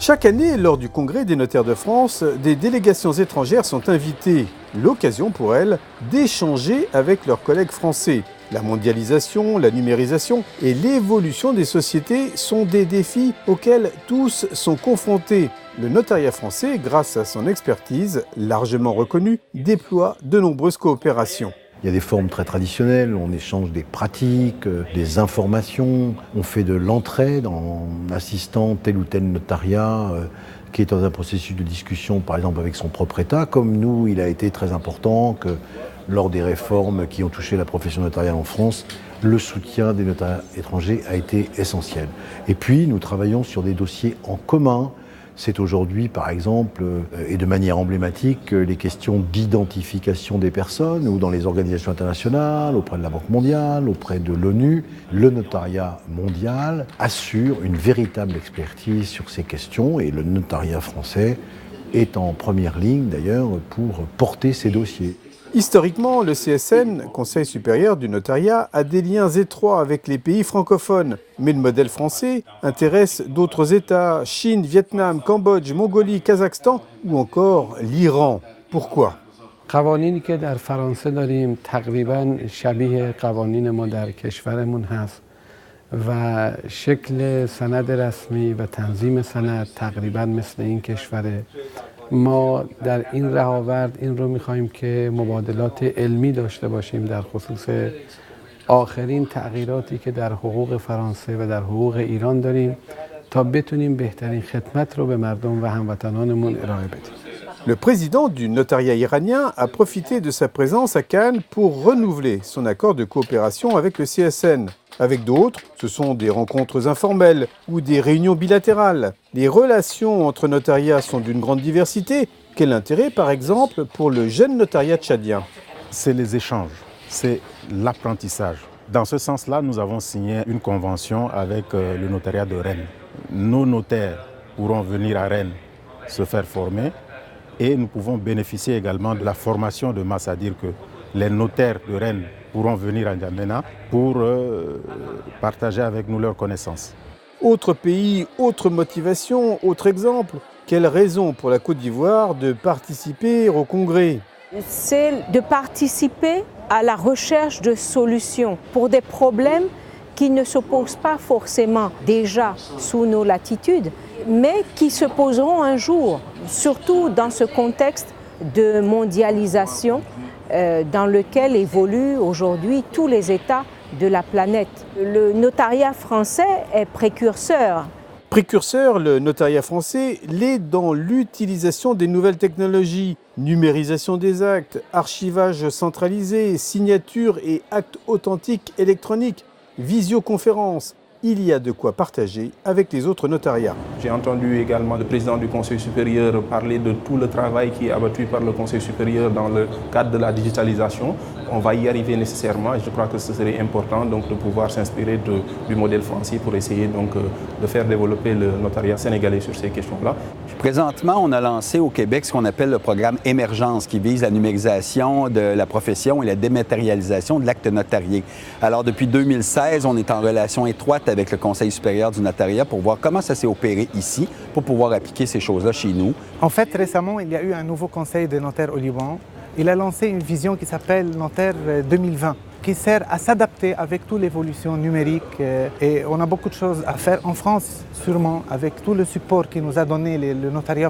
Chaque année, lors du Congrès des notaires de France, des délégations étrangères sont invitées. L'occasion pour elles d'échanger avec leurs collègues français. La mondialisation, la numérisation et l'évolution des sociétés sont des défis auxquels tous sont confrontés. Le notariat français, grâce à son expertise largement reconnue, déploie de nombreuses coopérations. Il y a des formes très traditionnelles, on échange des pratiques, des informations, on fait de l'entraide en assistant tel ou tel notariat qui est dans un processus de discussion, par exemple avec son propre État. Comme nous, il a été très important que lors des réformes qui ont touché la profession notariale en France, le soutien des notaires étrangers a été essentiel. Et puis, nous travaillons sur des dossiers en commun. C'est aujourd'hui, par exemple, et de manière emblématique, les questions d'identification des personnes, ou dans les organisations internationales, auprès de la Banque mondiale, auprès de l'ONU, le notariat mondial assure une véritable expertise sur ces questions, et le notariat français est en première ligne, d'ailleurs, pour porter ces dossiers. Historiquement, le CSN, Conseil supérieur du notariat, a des liens étroits avec les pays francophones. Mais le modèle français intéresse d'autres États, Chine, Vietnam, Cambodge, Mongolie, Kazakhstan ou encore l'Iran. Pourquoi ? قوانینی که در فرانسه داریم تقریباً شبیه قوانین ما در کشورمون هست و شکل سند رسمی و تنظیم سند تقریباً مثل این کشوره. ما در این رهاورد این رو می‌خوایم که مبادلات علمی داشته باشیم در خصوص آخرین تغییراتی که در حقوق فرانسه و در حقوق ایران داریم تا بتونیم بهترین خدمت رو به مردم و هموطنانمون ارائه بدیم. Le président du notariat iranien a profité de sa présence à Cannes pour renouveler son accord de coopération avec le CSN. Avec d'autres, ce sont des rencontres informelles ou des réunions bilatérales. Les relations entre notariats sont d'une grande diversité. Quel intérêt, par exemple, pour le jeune notariat tchadien ? C'est les échanges, c'est l'apprentissage. Dans ce sens-là, nous avons signé une convention avec le notariat de Rennes. Nos notaires pourront venir à Rennes se faire former et nous pouvons bénéficier également de la formation de masse, c'est-à-dire que les notaires de Rennes pourront venir à N'Djamena pour partager avec nous leurs connaissances. Autre pays, autre motivation, autre exemple. Quelle raison pour la Côte d'Ivoire de participer au congrès ? C'est de participer à la recherche de solutions pour des problèmes qui ne se posent pas forcément déjà sous nos latitudes, mais qui se poseront un jour, surtout dans ce contexte de mondialisation dans lequel évoluent aujourd'hui tous les États de la planète. Le notariat français est précurseur. Précurseur, le notariat français l'est dans l'utilisation des nouvelles technologies, numérisation des actes, archivage centralisé, signature et actes authentiques électroniques, visioconférence. Il y a de quoi partager avec les autres notariats. J'ai entendu également le président du Conseil supérieur parler de tout le travail qui est abattu par le Conseil supérieur dans le cadre de la digitalisation. On va y arriver nécessairement et je crois que ce serait important donc, de pouvoir s'inspirer du modèle français pour essayer donc, de faire développer le notariat sénégalais sur ces questions-là. Présentement, on a lancé au Québec ce qu'on appelle le programme Émergence qui vise la numérisation de la profession et la dématérialisation de l'acte notarié. Alors, depuis 2016, on est en relation étroite avec le Conseil supérieur du notariat pour voir comment ça s'est opéré ici pour pouvoir appliquer ces choses-là chez nous. En fait, récemment, il y a eu un nouveau conseil des notaires au Liban. Il a lancé une vision qui s'appelle Notaire 2020, qui sert à s'adapter avec toute l'évolution numérique. Et on a beaucoup de choses à faire en France, sûrement, avec tout le support qui nous a donné le notariat.